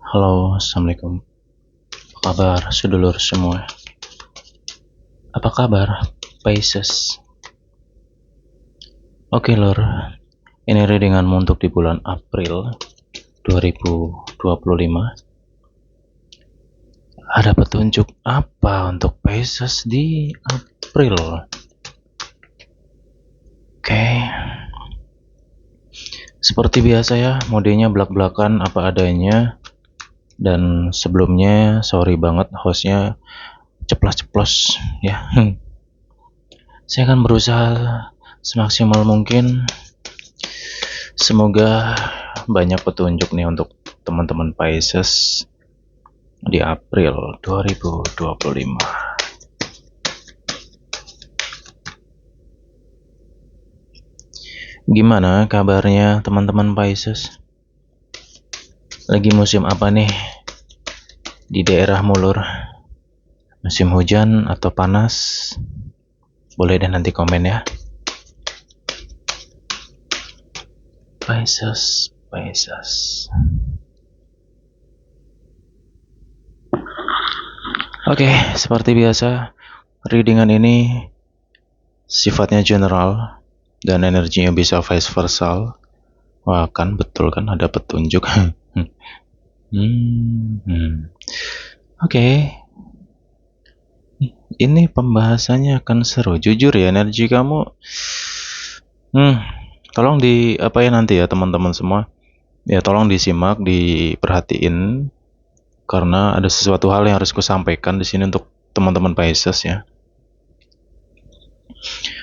Halo, assalamualaikum. Apa kabar, sedulur semua? Apa kabar, Pisces? Oke, Lur. Ini readinganmu untuk di bulan April 2025. Ada petunjuk apa untuk Pisces di April? Oke. Seperti biasa ya, modenya belak-belakan apa adanya. Dan sebelumnya sorry banget hostnya ceplas-ceplos ya. Saya akan berusaha semaksimal mungkin. Semoga banyak petunjuk nih untuk teman-teman Pisces di April 2025. Gimana kabarnya teman-teman Pisces? Lagi musim apa nih di daerah Mulur? Musim hujan atau panas? Boleh deh nanti komen ya. Pisces. Oke, seperti biasa, readingan ini sifatnya general dan energinya bisa vice versa. Wah, kan betul kan ada petunjuk. Oke. Ini pembahasannya akan seru. Jujur ya, energi kamu tolong di apa ya nanti ya teman-teman semua. Ya tolong disimak, diperhatiin karena ada sesuatu hal yang harus kusampaikan di sini untuk teman-teman Pisces ya.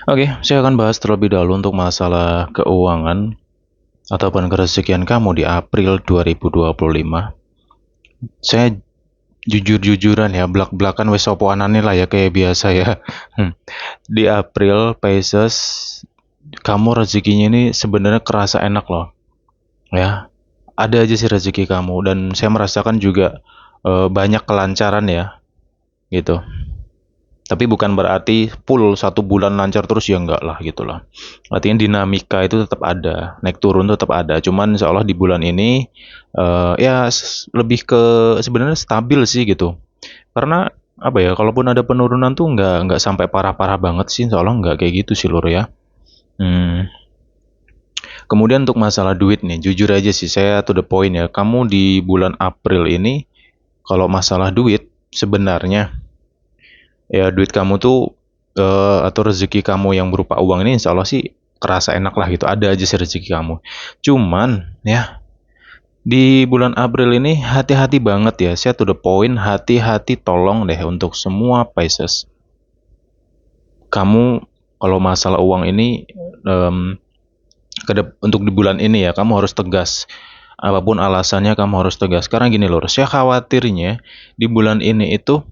Oke, saya akan bahas terlebih dahulu untuk masalah keuangan ataupun kerezekian kamu di April 2025. Saya jujur-jujuran ya, belak-belakan wes opoanane lah ya kayak biasa ya. Di April Pisces, kamu rezekinya ini sebenarnya kerasa enak loh. Ya, ada aja sih rezeki kamu dan saya merasakan juga banyak kelancaran ya, gitu. Tapi bukan berarti full 1 bulan lancar terus ya enggak lah gitu lah. Artinya dinamika itu tetap ada, naik turun tetap ada. Cuman insya Allah di bulan ini ya lebih ke sebenarnya stabil sih gitu. Karena apa ya, kalaupun ada penurunan tuh nggak sampai parah-parah banget sih, insya Allah nggak kayak gitu sih Lur ya. Kemudian untuk masalah duit nih, jujur aja sih saya to the point ya. Kamu di bulan April ini kalau masalah duit sebenarnya ya duit kamu tuh atau rezeki kamu yang berupa uang ini insya Allah sih kerasa enak lah gitu. Ada aja sih rezeki kamu. Cuman ya di bulan April ini hati-hati banget ya. Saya to the point, hati-hati tolong deh untuk semua Pisces. Kamu kalau masalah uang ini untuk di bulan ini ya kamu harus tegas. Apapun alasannya kamu harus tegas. Karena gini loh, saya khawatirnya di bulan ini itu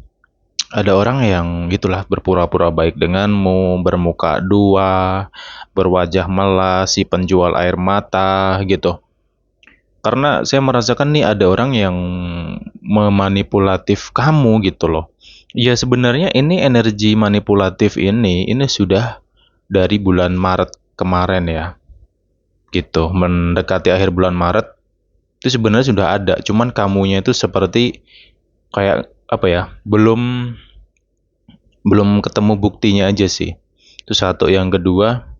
ada orang yang gitulah berpura-pura baik denganmu, bermuka dua, berwajah melas, si penjual air mata gitu. Karena saya merasakan nih ada orang yang memanipulatif kamu gitu loh. Ya sebenarnya ini energi manipulatif ini sudah dari bulan Maret kemarin ya. Gitu, mendekati akhir bulan Maret itu sebenarnya sudah ada, cuman kamunya itu seperti kayak apa ya, belum ketemu buktinya aja sih. Itu satu. Yang kedua,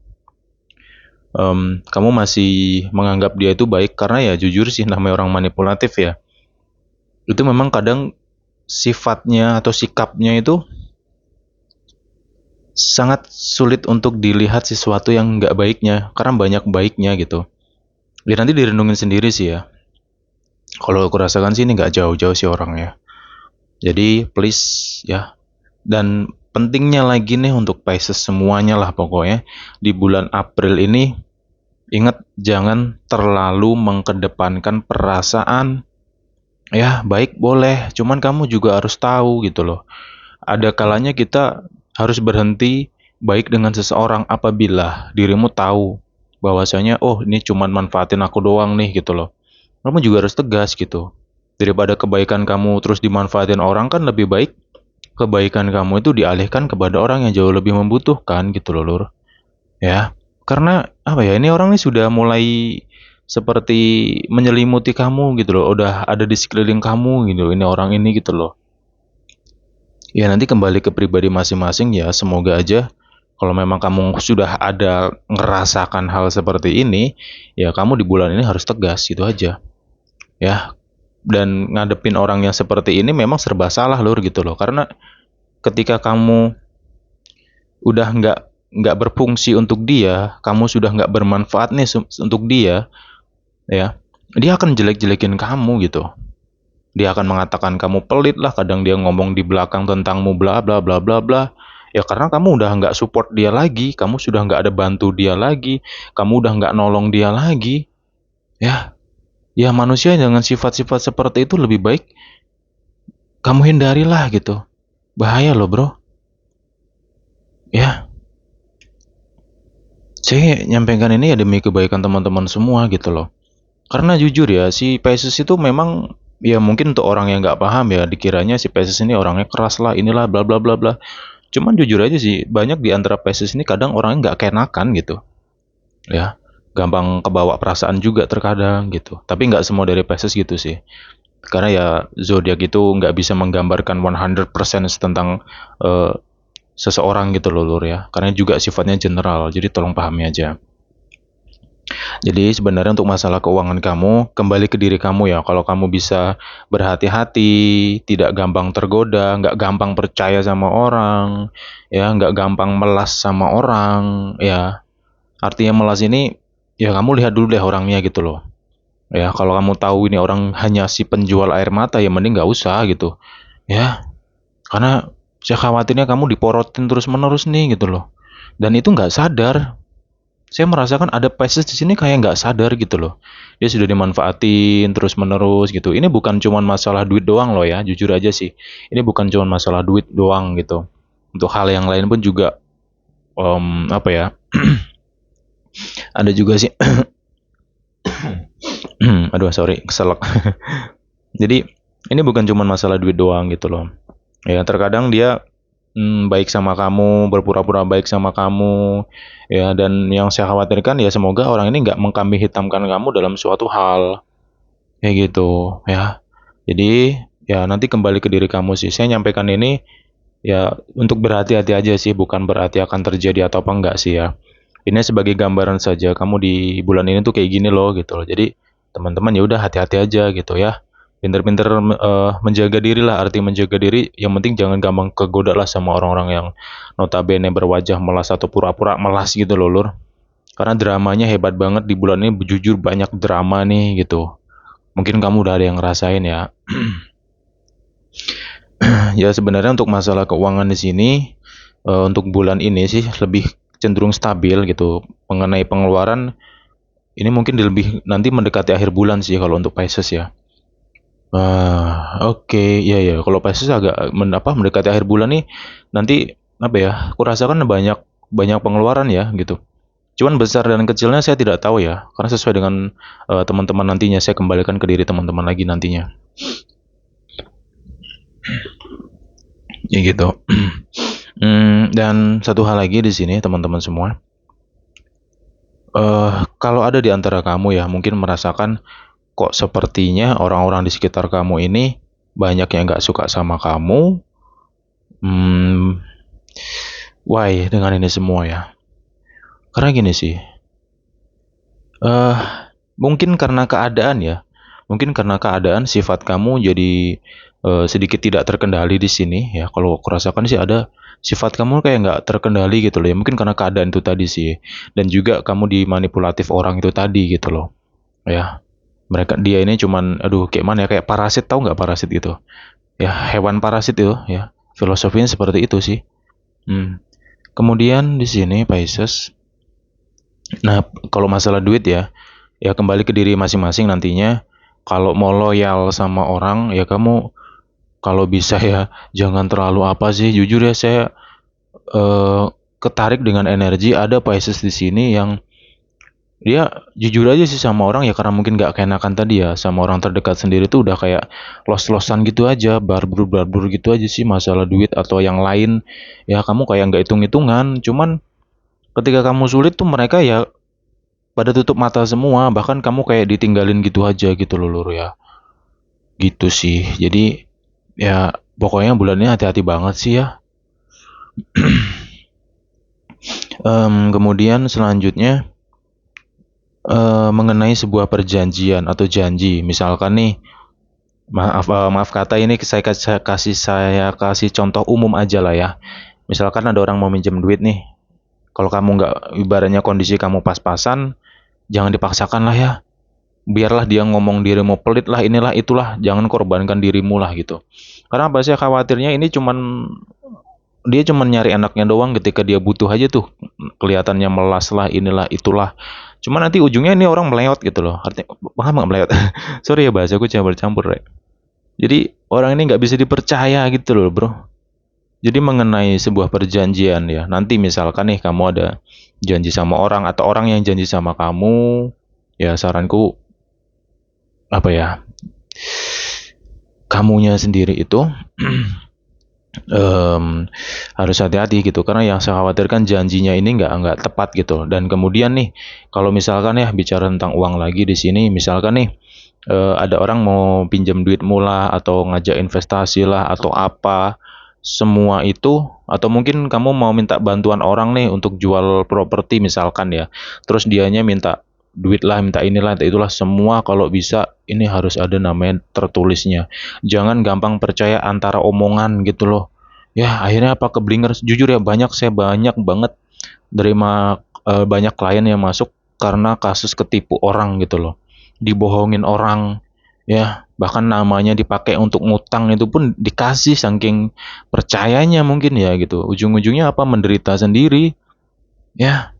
kamu masih menganggap dia itu baik karena ya jujur sih namanya orang manipulatif ya. Itu memang kadang sifatnya atau sikapnya itu sangat sulit untuk dilihat sesuatu yang nggak baiknya karena banyak baiknya gitu. Ya nanti direnungin sendiri sih ya. Kalau aku rasakan sih ini nggak jauh-jauh sih orangnya. Jadi please ya. Dan pentingnya lagi nih untuk Pisces semuanya lah pokoknya di bulan April ini ingat jangan terlalu mengkedepankan perasaan. Ya baik boleh, cuman kamu juga harus tahu gitu loh. Ada kalanya kita harus berhenti baik dengan seseorang apabila dirimu tahu bahwasanya oh ini cuman manfaatin aku doang nih gitu loh. Kamu juga harus tegas gitu. Daripada kebaikan kamu terus dimanfaatin orang kan lebih baik kebaikan kamu itu dialihkan kepada orang yang jauh lebih membutuhkan gitu loh Lur. Ya. Karena apa ya, ini orang nih sudah mulai seperti menyelimuti kamu gitu loh, udah ada di sekeliling kamu gitu, ini orang ini gitu loh. Ya nanti kembali ke pribadi masing-masing ya, semoga aja kalau memang kamu sudah ada ngerasakan hal seperti ini, ya kamu di bulan ini harus tegas gitu aja. Ya, dan ngadepin orang yang seperti ini memang serba salah lur gitu loh. Karena ketika kamu udah nggak berfungsi untuk dia, kamu sudah nggak bermanfaat nih untuk dia, ya, dia akan jelek-jelekin kamu gitu. Dia akan mengatakan kamu pelit lah, kadang dia ngomong di belakang tentangmu bla bla bla bla bla. Ya karena kamu udah nggak support dia lagi, kamu sudah nggak ada bantu dia lagi, kamu udah nggak nolong dia lagi. Ya, ya manusia dengan sifat-sifat seperti itu lebih baik kamu hindarilah gitu. Bahaya loh bro. Ya, saya nyampaikan ini ya demi kebaikan teman-teman semua gitu loh. Karena jujur ya, si Pisces itu memang ya mungkin untuk orang yang nggak paham ya dikiranya si Pisces ini orangnya keras lah, inilah bla bla bla bla. Cuman jujur aja sih, banyak di antara Pisces ini kadang orangnya nggak kenakan gitu. Ya, gampang kebawa perasaan juga terkadang gitu. Tapi nggak semua dari Pisces gitu sih. Karena ya zodiak itu nggak bisa menggambarkan 100% tentang eh, seseorang gitu loh lur ya. Karena juga sifatnya general, jadi tolong pahami aja. Jadi sebenarnya untuk masalah keuangan kamu, kembali ke diri kamu ya. Kalau kamu bisa berhati-hati, tidak gampang tergoda, nggak gampang percaya sama orang, ya, nggak gampang melas sama orang, ya. Artinya melas ini, ya kamu lihat dulu deh orangnya gitu loh. Ya, kalau kamu tahu ini orang hanya si penjual air mata, ya mending nggak usah gitu. Ya, karena saya khawatirnya kamu diporotin terus-menerus nih gitu loh. Dan itu nggak sadar, saya merasakan ada Pisces di sini kayak nggak sadar gitu loh. Dia sudah dimanfaatin terus menerus gitu. Ini bukan cuma masalah duit doang loh ya, jujur aja sih. Ini bukan cuma masalah duit doang gitu. Untuk hal yang lain pun juga apa ya? Ada juga sih. Aduh sorry, keselak. Jadi ini bukan cuma masalah duit doang gitu loh. Ya terkadang dia baik sama kamu, berpura-pura baik sama kamu, ya. Dan yang saya khawatirkan ya semoga orang ini nggak mengkambing hitamkan kamu dalam suatu hal, kayak gitu, ya. Jadi ya nanti kembali ke diri kamu sih. Saya nyampaikan ini ya untuk berhati-hati aja sih, bukan berarti akan terjadi atau apa enggak sih ya. Ini sebagai gambaran saja. Kamu di bulan ini tuh kayak gini loh gitu loh. Jadi teman-teman ya udah hati-hati aja gitu ya. Pinter-pinter menjaga diri lah. Arti menjaga diri yang penting jangan gampang kegoda lah sama orang-orang yang notabene berwajah melas atau pura-pura melas gitu loh lur. Karena dramanya hebat banget di bulan ini, jujur banyak drama nih gitu. Mungkin kamu udah ada yang ngerasain ya. Ya sebenarnya untuk masalah keuangan di sini untuk bulan ini sih lebih cenderung stabil gitu. Mengenai pengeluaran ini mungkin lebih nanti mendekati akhir bulan sih kalau untuk Pisces ya. Oke, ya ya. Kalau Pisces agak mendekati akhir bulan nih nanti apa ya? Aku rasakan banyak banyak pengeluaran ya gitu. Cuman besar dan kecilnya saya tidak tahu ya, karena sesuai dengan teman-teman nantinya saya kembalikan ke diri teman-teman lagi nantinya. Ya gitu. Dan satu hal lagi di sini teman-teman semua, kalau ada di antara kamu ya mungkin merasakan kok sepertinya orang-orang di sekitar kamu ini banyak yang nggak suka sama kamu. Hmm, why dengan ini semua ya? Karena gini sih, eh mungkin karena keadaan ya, mungkin karena keadaan sifat kamu jadi sedikit tidak terkendali di sini ya. Kalau aku rasakan sih ada sifat kamu kayak nggak terkendali gitu loh ya. Mungkin karena keadaan itu tadi sih, dan juga kamu dimanipulatif orang itu tadi gitu loh ya. Dia ini cuman aduh kayak mana ya, kayak parasit, tahu nggak parasit gitu ya, hewan parasit itu ya, filosofinya seperti itu sih. Kemudian di sini Pisces, nah kalau masalah duit ya, ya kembali ke diri masing-masing nantinya. Kalau mau loyal sama orang ya kamu kalau bisa ya jangan terlalu apa sih. Jujur ya saya eh, ketarik dengan energi ada Pisces di sini yang dia jujur aja sih sama orang ya, karena mungkin gak keenakan tadi ya sama orang terdekat sendiri tuh udah kayak los-losan gitu aja, barbur gitu aja sih masalah duit atau yang lain. Ya kamu kayak nggak hitung-hitungan, cuman ketika kamu sulit tuh mereka ya pada tutup mata semua, bahkan kamu kayak ditinggalin gitu aja gitu loh Lur ya. Gitu sih. Jadi ya pokoknya bulan ini hati-hati banget sih ya. Kemudian selanjutnya mengenai sebuah perjanjian atau janji. Misalkan nih, maaf kata ini saya kasih contoh umum aja lah ya. Misalkan ada orang mau minjem duit nih. Kalau kamu nggak, ibaratnya kondisi kamu pas-pasan, jangan dipaksakan lah ya. Biarlah dia ngomong dirimu pelit lah, inilah itulah, jangan korbankan dirimu lah gitu. Karena apa, saya khawatirnya ini dia cuman nyari anaknya doang, ketika dia butuh aja tuh kelihatannya melas lah, inilah itulah. Cuma nanti ujungnya ini orang meleot gitu loh. Artinya paham nggak meleot? Sorry ya bahasa aku campur-campur ya. Jadi orang ini nggak bisa dipercaya gitu loh bro. Jadi mengenai sebuah perjanjian ya, nanti misalkan nih kamu ada janji sama orang atau orang yang janji sama kamu, ya saranku apa ya, kamunya sendiri itu harus hati-hati gitu, karena yang saya khawatirkan janjinya ini nggak tepat gitu. Dan kemudian nih, kalau misalkan ya bicara tentang uang lagi di sini, misalkan nih ada orang mau pinjam duit mula atau ngajak investasi lah atau apa, semua itu, atau mungkin kamu mau minta bantuan orang nih untuk jual properti misalkan ya, terus dianya minta duit lah, minta inilah, minta itulah, semua kalau bisa ini harus ada namanya tertulisnya. Jangan gampang percaya antara omongan gitu loh. Ya akhirnya apa, keblinger. Jujur ya, saya banyak banget nerima banyak klien yang masuk karena kasus ketipu orang gitu loh, dibohongin orang ya, bahkan namanya dipakai untuk ngutang itu pun dikasih, saking percayanya mungkin ya gitu, ujung-ujungnya apa, menderita sendiri ya,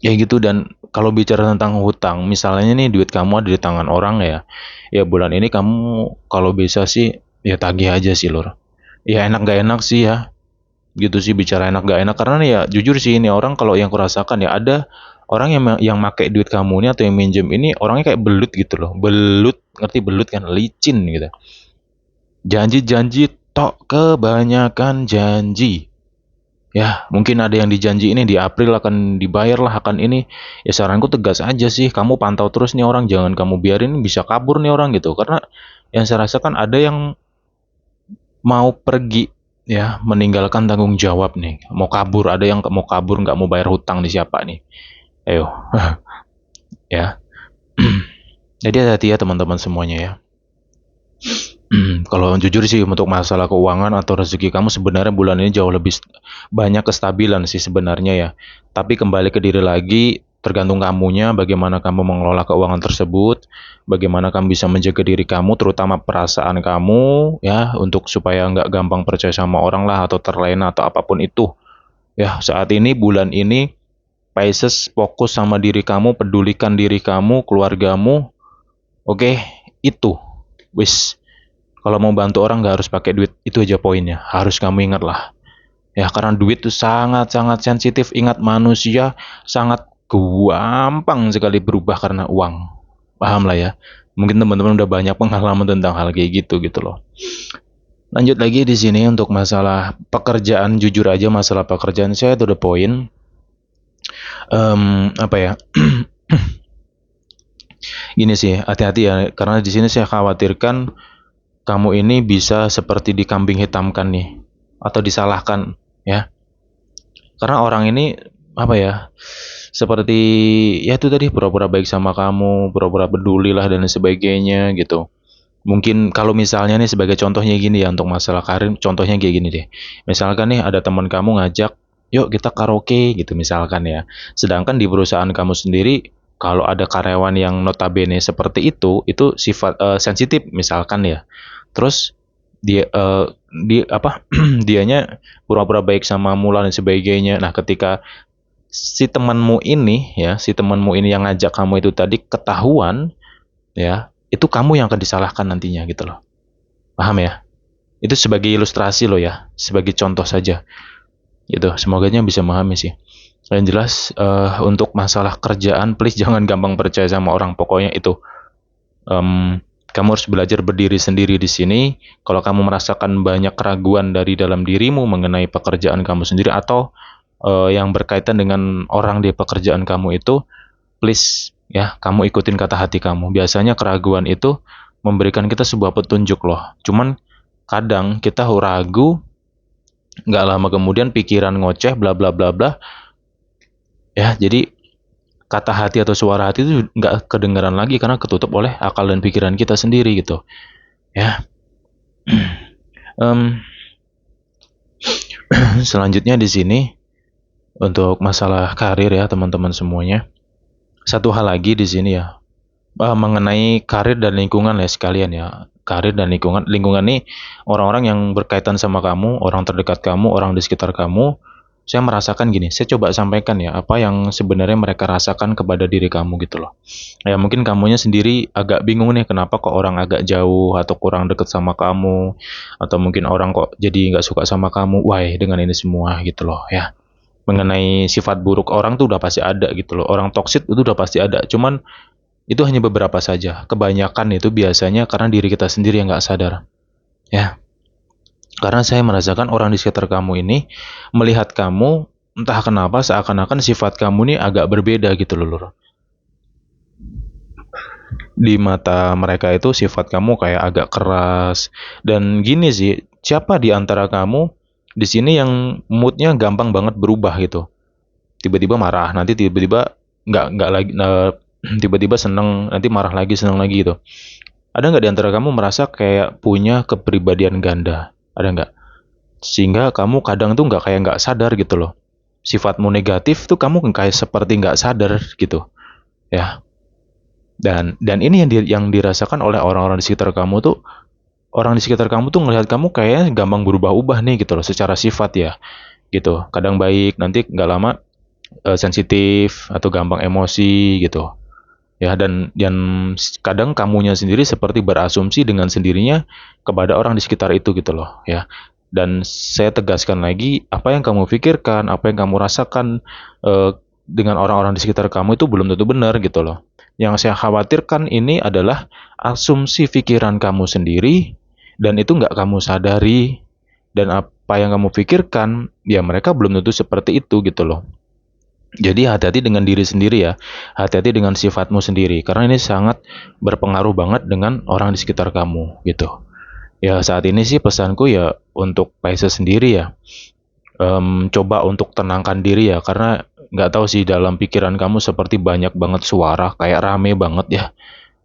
ya gitu. Dan kalau bicara tentang hutang, misalnya nih duit kamu ada di tangan orang ya, ya bulan ini kamu kalau bisa sih ya tagih aja sih lor. Ya enak gak enak sih ya, gitu sih, bicara enak gak enak, karena nih ya jujur sih, ini orang kalau yang kurasakan ya, ada orang yang make duit kamu ini atau yang minjem ini orangnya kayak belut gitu loh, belut, ngerti belut kan, licin gitu, janji-janji tok, kebanyakan janji ya. Mungkin ada yang dijanji ini di April akan dibayar lah, akan ini, ya saranku tegas aja sih, kamu pantau terus nih orang, jangan kamu biarin bisa kabur nih orang gitu. Karena yang saya rasakan ada yang mau pergi ya, meninggalkan tanggung jawab nih, mau kabur, ada yang mau kabur nggak mau bayar hutang di siapa nih, ayo. Ya. Jadi hati-hati ya teman-teman semuanya ya. Kalau jujur sih untuk masalah keuangan atau rezeki kamu, sebenarnya bulan ini jauh lebih banyak kestabilan sih sebenarnya ya. Tapi kembali ke diri lagi, tergantung kamunya bagaimana kamu mengelola keuangan tersebut, bagaimana kamu bisa menjaga diri kamu, terutama perasaan kamu ya, untuk supaya nggak gampang percaya sama orang lah atau terlena atau apapun itu. Ya saat ini, bulan ini, Pisces fokus sama diri kamu, pedulikan diri kamu, keluargamu. Oke, itu. Wis. Kalau mau bantu orang nggak harus pakai duit, itu aja poinnya. Harus kamu ingat lah. Ya karena duit itu sangat-sangat sensitif. Ingat, manusia sangat gampang sekali berubah karena uang. Paham lah ya. Mungkin teman-teman udah banyak pengalaman tentang hal kayak gitu loh. Lanjut lagi di sini untuk masalah pekerjaan, jujur aja masalah pekerjaan saya itu the point. Apa ya? Gini sih, hati-hati ya, karena di sini saya khawatirkan kamu ini bisa seperti dikambing hitamkan nih, atau disalahkan ya. Karena orang ini apa ya, seperti ya itu tadi, pura-pura baik sama kamu, pura-pura peduli lah dan sebagainya gitu. Mungkin kalau misalnya nih sebagai contohnya gini ya, untuk masalah karir, contohnya kayak gini deh. Misalkan nih ada teman kamu ngajak, yuk kita karaoke gitu misalkan ya. Sedangkan di perusahaan kamu sendiri, kalau ada karyawan yang notabene seperti itu sifat sensitif misalkan ya. Terus dia apa dianya pura-pura baik sama mula dan sebagainya. Nah, ketika si temanmu ini yang ngajak kamu itu tadi ketahuan ya, itu kamu yang akan disalahkan nantinya gitu loh. Paham ya? Itu sebagai ilustrasi loh ya, sebagai contoh saja. Gitu. Semoganya bisa memahami sih. Yang jelas untuk masalah kerjaan, please jangan gampang percaya sama orang. Pokoknya itu kamu harus belajar berdiri sendiri di sini. Kalau kamu merasakan banyak keraguan dari dalam dirimu mengenai pekerjaan kamu sendiri, atau yang berkaitan dengan orang di pekerjaan kamu itu, please ya, kamu ikutin kata hati kamu. Biasanya keraguan itu memberikan kita sebuah petunjuk loh. Cuman kadang kita ragu, nggak lama kemudian pikiran ngoceh, bla bla bla bla. Ya, jadi kata hati atau suara hati itu nggak kedengaran lagi karena ketutup oleh akal dan pikiran kita sendiri gitu. Ya. Selanjutnya di sini untuk masalah karir ya teman-teman semuanya. Satu hal lagi di sini ya, mengenai karir dan lingkungan ya sekalian ya. Karir dan lingkungan. Lingkungan ini orang-orang yang berkaitan sama kamu, orang terdekat kamu, orang di sekitar kamu. Saya merasakan gini, saya coba sampaikan ya apa yang sebenarnya mereka rasakan kepada diri kamu gitu loh. Ya mungkin kamunya sendiri agak bingung nih kenapa kok orang agak jauh atau kurang deket sama kamu, atau mungkin orang kok jadi nggak suka sama kamu. Why dengan ini semua gitu loh ya. Mengenai sifat buruk orang tuh udah pasti ada gitu loh. Orang toksik itu udah pasti ada. Cuman itu hanya beberapa saja. Kebanyakan itu biasanya karena diri kita sendiri yang nggak sadar. Ya. Karena saya merasakan orang di sekitar kamu ini melihat kamu, entah kenapa seakan-akan sifat kamu ini agak berbeda gitu loh, Lur. Di mata mereka itu sifat kamu kayak agak keras. Dan gini sih, siapa di antara kamu di sini yang moodnya gampang banget berubah gitu? Tiba-tiba marah, nanti tiba-tiba nggak lagi, tiba-tiba seneng, nanti marah lagi, seneng lagi gitu. Ada nggak di antara kamu merasa kayak punya kepribadian ganda? Ada nggak? Sehingga kamu kadang tuh nggak sadar gitu loh. Sifatmu negatif tuh kamu kayak seperti nggak sadar gitu ya. Dan ini yang dirasakan oleh orang-orang di sekitar kamu tuh. Orang di sekitar kamu tuh ngelihat kamu kayaknya gampang berubah-ubah nih gitu loh secara sifat ya gitu. Kadang baik, nanti nggak lama sensitif atau gampang emosi gitu ya. Dan kadang kamunya sendiri seperti berasumsi dengan sendirinya kepada orang di sekitar itu gitu loh ya. Dan saya tegaskan lagi, apa yang kamu pikirkan, apa yang kamu rasakan dengan orang-orang di sekitar kamu itu belum tentu benar gitu loh. Yang saya khawatirkan ini adalah asumsi pikiran kamu sendiri, dan itu nggak kamu sadari. Dan apa yang kamu pikirkan, ya mereka belum tentu seperti itu gitu loh. Jadi hati-hati dengan diri sendiri ya, hati-hati dengan sifatmu sendiri, karena ini sangat berpengaruh banget dengan orang di sekitar kamu gitu. Ya saat ini sih pesanku ya untuk Pisces sendiri ya, coba untuk tenangkan diri ya, karena nggak tahu sih dalam pikiran kamu seperti banyak banget suara, kayak rame banget ya.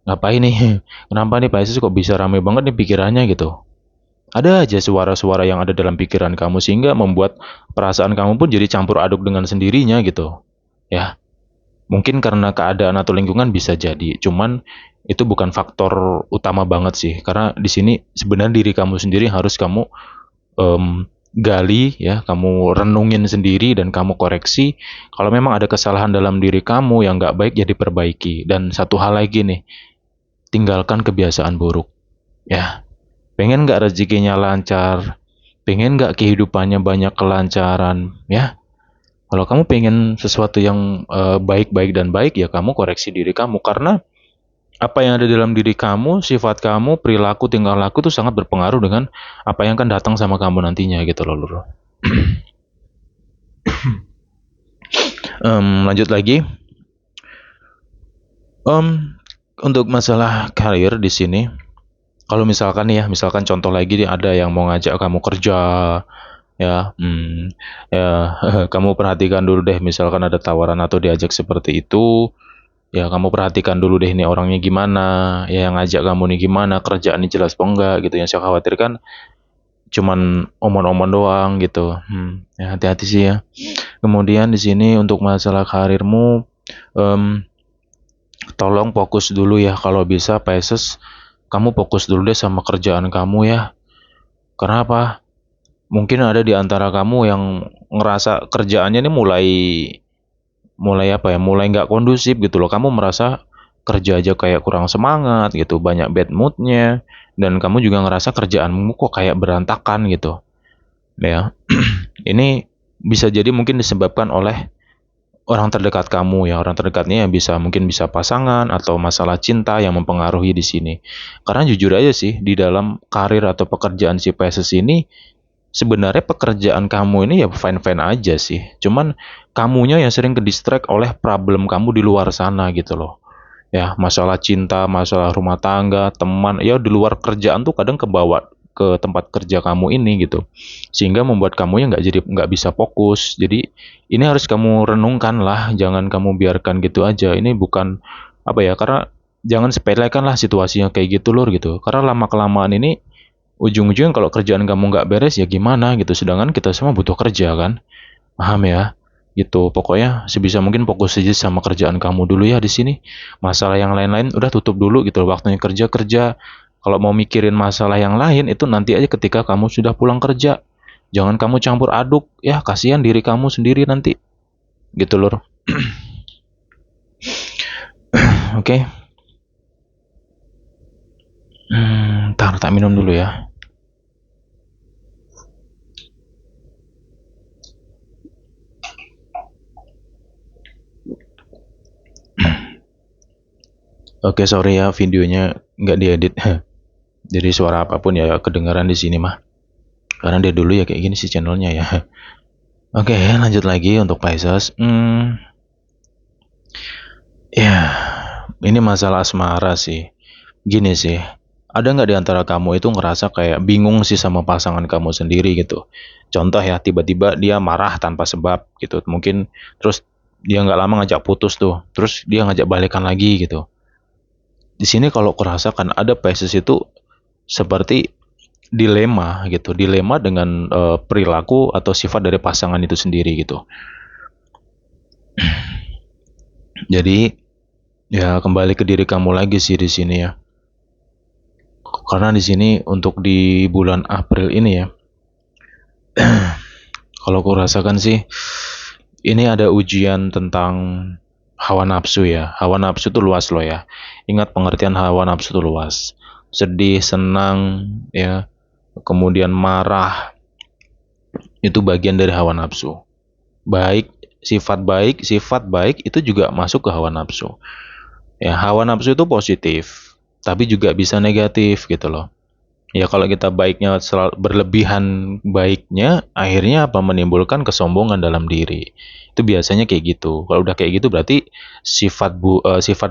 Ngapain nih? Kenapa nih Pisces kok bisa rame banget nih pikirannya gitu? Ada aja suara-suara yang ada dalam pikiran kamu sehingga membuat perasaan kamu pun jadi campur aduk dengan sendirinya gitu. Ya, mungkin karena keadaan atau lingkungan bisa jadi. Cuman itu bukan faktor utama banget sih. Karena di sini sebenarnya diri kamu sendiri harus kamu gali ya, kamu renungin sendiri dan kamu koreksi. Kalau memang ada kesalahan dalam diri kamu yang nggak baik ya diperbaiki. Dan satu hal lagi nih, tinggalkan kebiasaan buruk. Ya, pengen nggak rezekinya lancar, pengen nggak kehidupannya banyak kelancaran, ya. Kalau kamu pengen sesuatu yang baik-baik dan baik, ya kamu koreksi diri kamu. Karena apa yang ada dalam diri kamu, sifat kamu, perilaku, tingkah laku itu sangat berpengaruh dengan apa yang akan datang sama kamu nantinya gitu loh, Lur. Lanjut lagi. Untuk masalah karir di sini, kalau misalkan nih ya, misalkan contoh lagi nih, ada yang mau ngajak kamu kerja, ya, ya kamu perhatikan dulu deh, misalkan ada tawaran atau diajak seperti itu, ya kamu perhatikan dulu deh nih orangnya gimana, ya yang ngajak kamu nih gimana, kerjaan ini jelas apa enggak gitu. Yang saya khawatirkan cuman omong-omong doang gitu. Ya hati-hati sih ya. Kemudian di sini untuk masalah karirmu, tolong fokus dulu ya, kalau bisa Pisces, kamu fokus dulu deh sama kerjaan kamu ya. Karena apa? Mungkin ada di antara kamu yang ngerasa kerjaannya ini mulai apa ya, mulai nggak kondusif gitu loh. Kamu merasa kerja aja kayak kurang semangat gitu, banyak bad moodnya, dan kamu juga ngerasa kerjaanmu kok kayak berantakan gitu. Ya, ini bisa jadi mungkin disebabkan oleh orang terdekat kamu ya. Orang terdekatnya mungkin bisa pasangan atau masalah cinta yang mempengaruhi di sini. Karena jujur aja sih, di dalam karir atau pekerjaan si Pisces ini sebenarnya pekerjaan kamu ini ya fine-fine aja sih. Cuman kamunya yang sering ke distract oleh problem kamu di luar sana gitu loh. Ya, masalah cinta, masalah rumah tangga, teman, ya di luar kerjaan tuh kadang kebawa ke tempat kerja kamu ini gitu. Sehingga membuat kamu ya nggak bisa fokus. Jadi ini harus kamu renungkan lah, jangan kamu biarkan gitu aja. Ini bukan apa ya, karena jangan sepelekan lah situasinya kayak gitu lur gitu. Karena lama kelamaan ini ujung-ujungnya kalau kerjaan kamu nggak beres ya gimana gitu. Sedangkan kita semua butuh kerja kan, paham ya? Gitu. Pokoknya sebisa mungkin fokus aja sama kerjaan kamu dulu ya di sini. Masalah yang lain-lain udah tutup dulu gitu. Waktunya kerja kerja. Kalau mau mikirin masalah yang lain itu nanti aja ketika kamu sudah pulang kerja. Jangan kamu campur aduk ya, kasihan diri kamu sendiri nanti. Gitu lur. Oke. Okay. Ntar tak minum dulu ya. Oke, sorry ya videonya nggak diedit. Jadi suara apapun ya kedengaran di sini mah. Karena dia dulu ya kayak gini sih channelnya ya. Oke, lanjut lagi untuk Pisces. Ya, ini masalah asmara sih. Gini sih, ada nggak di antara kamu itu ngerasa kayak bingung sih sama pasangan kamu sendiri gitu? Contoh ya, tiba-tiba dia marah tanpa sebab gitu. Mungkin terus dia nggak lama ngajak putus tuh, terus dia ngajak balikan lagi gitu. Di sini kalau kurasakan ada Pisces itu seperti dilema gitu, dilema dengan perilaku atau sifat dari pasangan itu sendiri gitu. Jadi ya kembali ke diri kamu lagi sih di sini ya. Karena di sini untuk di bulan April ini ya, kalau aku rasakan sih ini ada ujian tentang hawa nafsu ya. Hawa nafsu itu luas loh ya. Ingat pengertian hawa nafsu itu luas. Sedih, senang, ya, kemudian marah, itu bagian dari hawa nafsu. Sifat baik itu juga masuk ke hawa nafsu. Ya, hawa nafsu itu positif, tapi juga bisa negatif gitu loh. Ya kalau kita baiknya selalu berlebihan baiknya, akhirnya apa menimbulkan kesombongan dalam diri. Itu biasanya kayak gitu. Kalau udah kayak gitu berarti sifat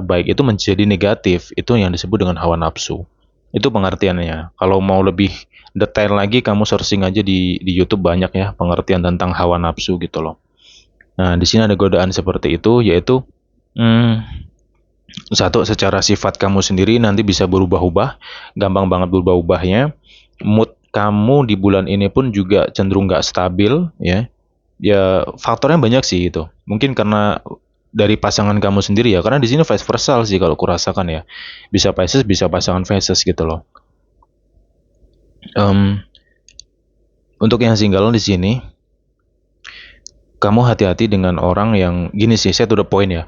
baik itu menjadi negatif. Itu yang disebut dengan hawa nafsu. Itu pengertiannya. Kalau mau lebih detail lagi kamu searching aja di YouTube banyak ya pengertian tentang hawa nafsu gitu loh. Nah, di sini ada godaan seperti itu yaitu hmm, satu, secara sifat kamu sendiri nanti bisa berubah-ubah, gampang banget berubah-ubahnya. Mood kamu di bulan ini pun juga cenderung nggak stabil, ya. Ya faktornya banyak sih itu. Mungkin karena dari pasangan kamu sendiri ya, karena di sini vice versa sih kalau kurasakan ya. Bisa Pisces, bisa pasangan Pisces gitu loh. Untuk yang single di sini, kamu hati-hati dengan orang yang gini sih, saya to the point ya.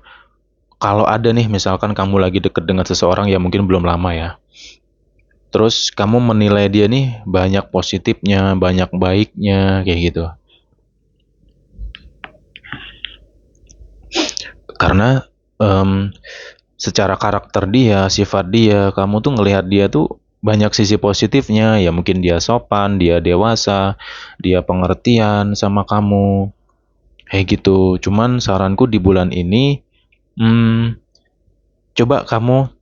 Kalau ada nih, misalkan kamu lagi deket dengan seseorang yang mungkin belum lama ya, terus kamu menilai dia nih banyak positifnya, banyak baiknya, kayak gitu. Karena secara karakter dia, sifat dia, kamu tuh ngelihat dia tuh banyak sisi positifnya. Ya mungkin dia sopan, dia dewasa, dia pengertian sama kamu, kayak gitu. Cuman saranku di bulan ini, coba kamu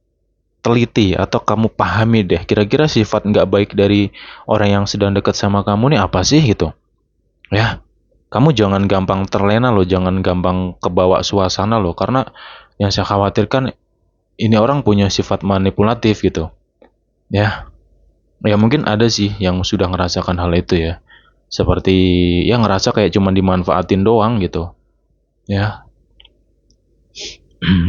teliti atau kamu pahami deh kira-kira sifat nggak baik dari orang yang sedang dekat sama kamu nih apa sih gitu ya. Kamu jangan gampang terlena loh, jangan gampang kebawa suasana loh, karena yang saya khawatirkan ini orang punya sifat manipulatif gitu ya. Ya mungkin ada sih yang sudah ngerasakan hal itu ya, seperti ya ngerasa kayak cuma dimanfaatin doang gitu ya.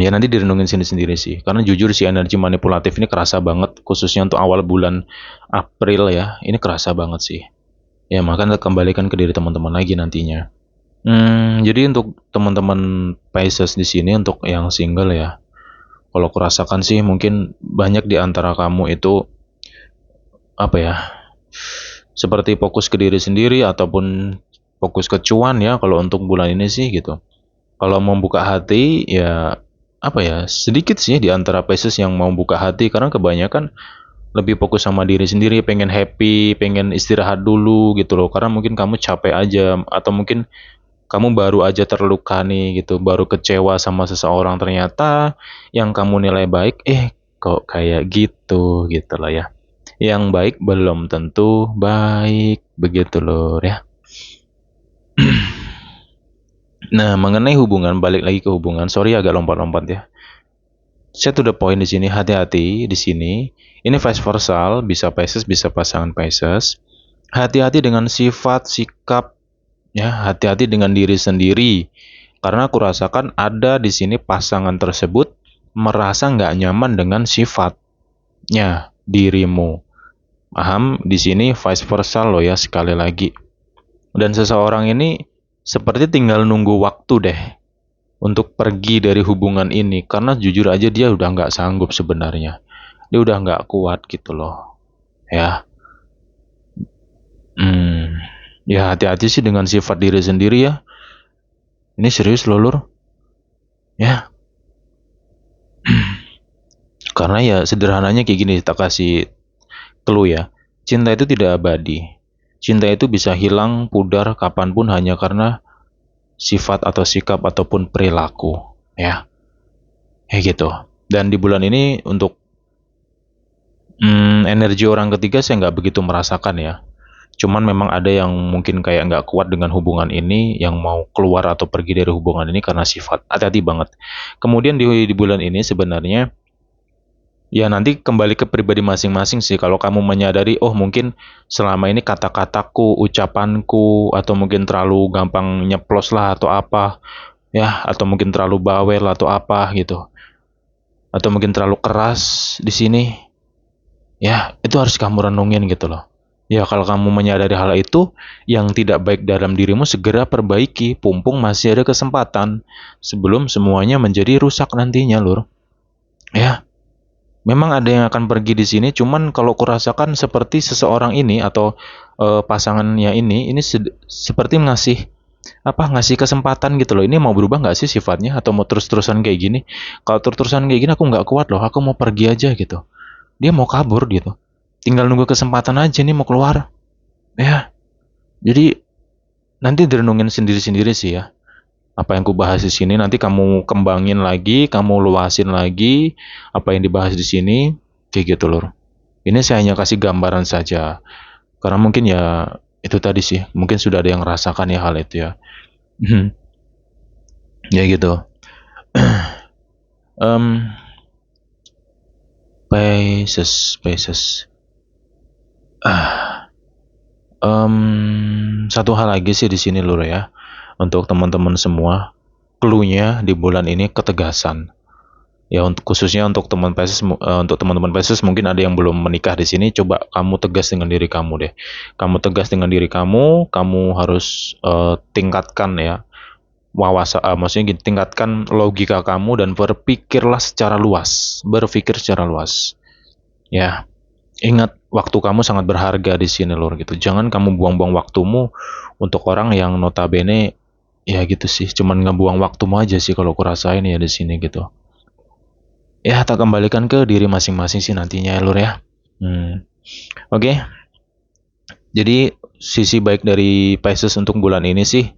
Ya nanti direnungin sendiri-sendiri sih. Karena jujur sih energi manipulatif ini kerasa banget, khususnya untuk awal bulan April ya. Ini kerasa banget sih. Ya makanya kembalikan ke diri teman-teman lagi nantinya. Jadi untuk teman-teman Pisces di sini untuk yang single ya, kalau kurasakan sih mungkin banyak di antara kamu itu apa ya, seperti fokus ke diri sendiri ataupun fokus ke cuan ya kalau untuk bulan ini sih gitu. Kalau membuka hati ya apa ya, sedikit sih di antara Pisces yang mau buka hati karena kebanyakan lebih fokus sama diri sendiri, pengen happy, pengen istirahat dulu gitu loh. Karena mungkin kamu capek aja, atau mungkin kamu baru aja terluka nih gitu, baru kecewa sama seseorang, ternyata yang kamu nilai baik, kok kayak gitu gitu loh ya. Yang baik belum tentu baik, begitu loh ya. Nah, mengenai hubungan, balik lagi ke hubungan. Sorry agak lompat-lompat ya. Saya to the point di sini, hati-hati di sini. Ini vice versa, bisa Pisces, bisa pasangan Pisces. Hati-hati dengan sifat, sikap, ya, hati-hati dengan diri sendiri. Karena aku rasakan ada di sini pasangan tersebut merasa nggak nyaman dengan sifatnya dirimu. Paham? Di sini vice versa loh ya, sekali lagi. Dan seseorang ini seperti tinggal nunggu waktu deh untuk pergi dari hubungan ini, karena jujur aja dia udah nggak sanggup sebenarnya. Dia udah nggak kuat gitu loh. Ya, hmm, ya hati-hati sih dengan sifat diri sendiri ya. Ini serius loh lur. Ya, karena ya sederhananya kayak gini, tak kasih clue ya. Cinta itu tidak abadi. Cinta itu bisa hilang, pudar kapanpun hanya karena sifat atau sikap ataupun perilaku. Ya, kayak gitu. Dan di bulan ini untuk energi orang ketiga saya nggak begitu merasakan ya. Cuman memang ada yang mungkin kayak nggak kuat dengan hubungan ini, yang mau keluar atau pergi dari hubungan ini karena sifat. Hati-hati banget. Kemudian di bulan ini sebenarnya, ya nanti kembali ke pribadi masing-masing sih. Kalau kamu menyadari, oh mungkin selama ini kata-kataku, ucapanku, atau mungkin terlalu gampang nyeplos lah atau apa, ya, atau mungkin terlalu bawel atau apa gitu. Atau mungkin terlalu keras di sini, ya itu harus kamu renungin gitu loh. Ya kalau kamu menyadari hal itu yang tidak baik dalam dirimu, segera perbaiki, pumpung masih ada kesempatan sebelum semuanya menjadi rusak nantinya lur. Ya, memang ada yang akan pergi di sini, cuman kalau kurasakan seperti seseorang ini atau pasangannya ini seperti ngasih kesempatan gitu loh. Ini mau berubah nggak sih sifatnya, atau mau terus-terusan kayak gini? Kalau terus-terusan kayak gini aku nggak kuat loh, aku mau pergi aja gitu. Dia mau kabur gitu. Tinggal nunggu kesempatan aja nih mau keluar. Ya, jadi nanti direnungin sendiri-sendiri sih ya. Apa yang kubahas di sini nanti kamu kembangin lagi, kamu luasin lagi apa yang dibahas di sini, kayak gitu loh. Ini saya hanya kasih gambaran saja. Karena mungkin ya itu tadi sih, mungkin sudah ada yang rasakan ya hal itu ya. Ya gitu. um, Pisces. Satu hal lagi sih di sini lur ya, untuk teman-teman semua, clue-nya di bulan ini ketegasan. Ya untuk khususnya untuk teman Pisces, untuk teman-teman Pisces mungkin ada yang belum menikah di sini, coba kamu tegas dengan diri kamu deh. Kamu tegas dengan diri kamu harus tingkatkan ya maksudnya gini, tingkatkan logika kamu dan berpikirlah secara luas, berpikir secara luas. Ya, ingat waktu kamu sangat berharga di sini lor gitu. Jangan kamu buang-buang waktumu untuk orang yang notabene ya gitu sih, cuman ngebuang waktumu aja sih kalau aku rasain ya di sini gitu. Ya, tak kembalikan ke diri masing-masing sih nantinya ya lur ya. Oke. Jadi sisi baik dari Pisces untuk bulan ini sih,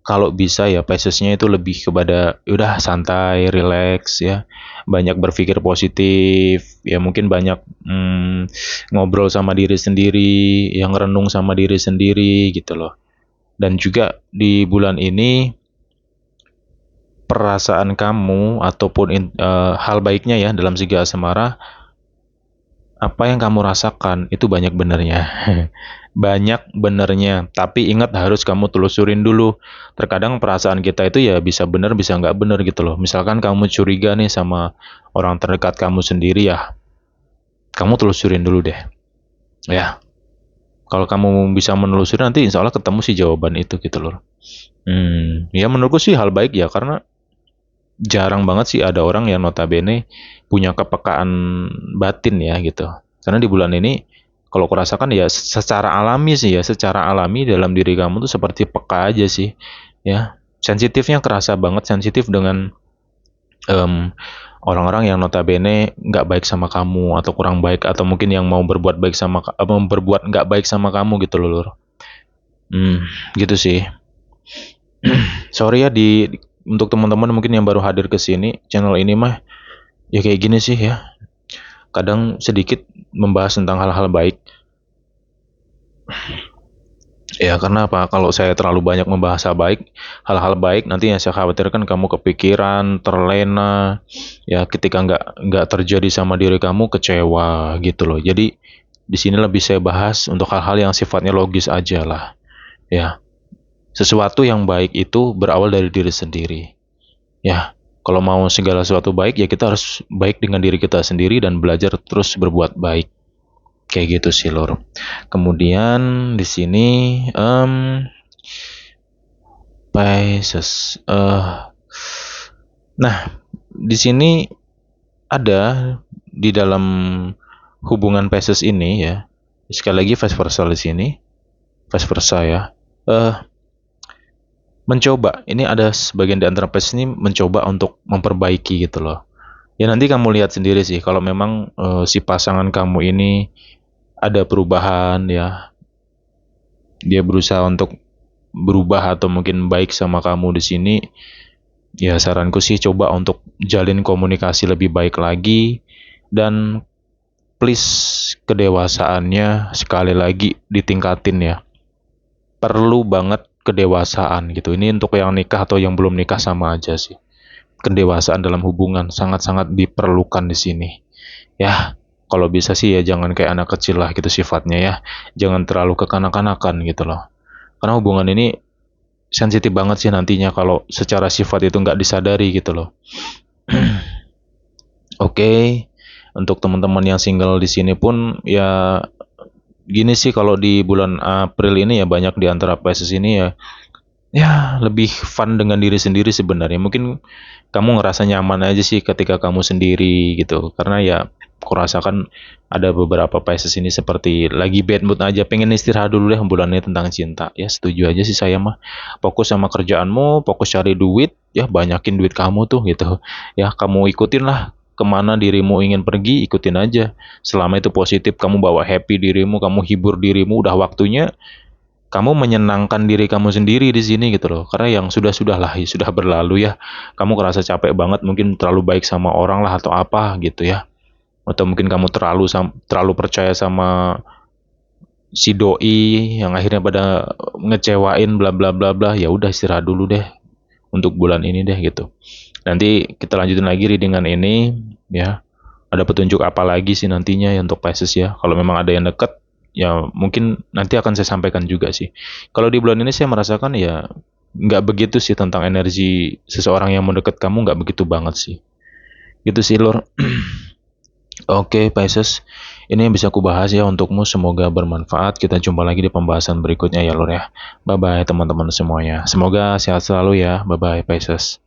kalau bisa ya Piscesnya itu lebih kepada udah santai, relax ya, banyak berpikir positif, ya mungkin banyak ngobrol sama diri sendiri, yang renung sama diri sendiri gitu loh. Dan juga di bulan ini perasaan kamu ataupun hal baiknya ya dalam segi asmara, apa yang kamu rasakan itu banyak benernya. Banyak benernya, tapi ingat harus kamu telusurin dulu. Terkadang perasaan kita itu ya bisa bener bisa nggak bener gitu loh. Misalkan kamu curiga nih sama orang terdekat kamu sendiri, ya kamu telusurin dulu deh ya. Kalau kamu bisa menelusuri, nanti insya Allah ketemu sih jawaban itu gitu loh. Ya menurutku sih hal baik ya, karena jarang banget sih ada orang yang notabene punya kepekaan batin ya gitu. Karena di bulan ini kalau aku rasakan ya secara alami sih ya, secara alami dalam diri kamu tuh seperti peka aja sih ya. Sensitifnya kerasa banget, sensitif dengan em, orang-orang yang notabene nggak baik sama kamu atau kurang baik atau mungkin yang mau berbuat baik berbuat nggak baik sama kamu gitu loh Lur. Gitu sih. Sorry ya untuk teman-teman mungkin yang baru hadir ke sini, channel ini mah ya kayak gini sih ya. Kadang sedikit membahas tentang hal-hal baik. Ya karena apa? Kalau saya terlalu banyak membahas hal-hal baik, nanti yang saya khawatirkan kamu kepikiran, terlena, ya ketika nggak terjadi sama diri kamu kecewa gitu loh. Jadi di sini lebih saya bahas untuk hal-hal yang sifatnya logis aja lah. Ya, sesuatu yang baik itu berawal dari diri sendiri. Ya, kalau mau segala sesuatu baik ya kita harus baik dengan diri kita sendiri dan belajar terus berbuat baik. Kayak gitu sih, Lor. Kemudian di sini Pisces. Nah, di sini ada di dalam hubungan Pisces ini ya. Sekali lagi vice versa di sini, vice versa ya. Mencoba. Ini ada sebagian di antara Pisces ini mencoba untuk memperbaiki gitu loh. Ya nanti kamu lihat sendiri sih kalau memang si pasangan kamu ini ada perubahan ya. Dia berusaha untuk berubah atau mungkin baik sama kamu di sini, ya saranku sih coba untuk jalin komunikasi lebih baik lagi dan please kedewasaannya sekali lagi ditingkatin ya. Perlu banget kedewasaan gitu. Ini untuk yang nikah atau yang belum nikah sama aja sih. Kedewasaan dalam hubungan sangat-sangat diperlukan di sini. Ya, kalau bisa sih ya jangan kayak anak kecil lah gitu sifatnya ya. Jangan terlalu kekanak-kanakan gitu loh. Karena hubungan ini sensitif banget sih nantinya kalau secara sifat itu nggak disadari gitu loh. Oke, untuk teman-teman yang single di sini pun ya gini sih kalau di bulan April ini ya banyak di antara Pisces ini ya lebih fun dengan diri sendiri sebenarnya. Mungkin kamu ngerasa nyaman aja sih ketika kamu sendiri gitu. Karena ya aku rasakan ada beberapa Pisces ini seperti lagi bad mood aja, pengen istirahat dulu deh bulannya tentang cinta. Ya setuju aja sih saya mah. Fokus sama kerjaanmu, fokus cari duit, ya banyakin duit kamu tuh gitu. Ya kamu ikutin lah kemana dirimu ingin pergi, ikutin aja. Selama itu positif, kamu bawa happy dirimu, kamu hibur dirimu, udah waktunya kamu menyenangkan diri kamu sendiri di sini gitu loh. Karena yang sudah-sudah lah, ya sudah berlalu ya. Kamu kerasa capek banget, mungkin terlalu baik sama orang lah atau apa gitu ya. Atau mungkin kamu terlalu percaya sama si doi yang akhirnya pada ngecewain bla bla bla bla. Ya udah istirahat dulu deh untuk bulan ini deh gitu. Nanti kita lanjutin lagi readingan ini ya. Ada petunjuk apa lagi sih nantinya ya untuk Pisces ya. Kalau memang ada yang deket ya mungkin nanti akan saya sampaikan juga sih. Kalau di bulan ini saya merasakan ya nggak begitu sih tentang energi seseorang yang mendekat kamu, nggak begitu banget sih. Gitu sih Lur. Oke Pisces, ini yang bisa aku bahas ya untukmu, semoga bermanfaat. Kita jumpa lagi di pembahasan berikutnya ya Lur ya. Bye bye teman-teman semuanya. Semoga sehat selalu ya. Bye bye Pisces.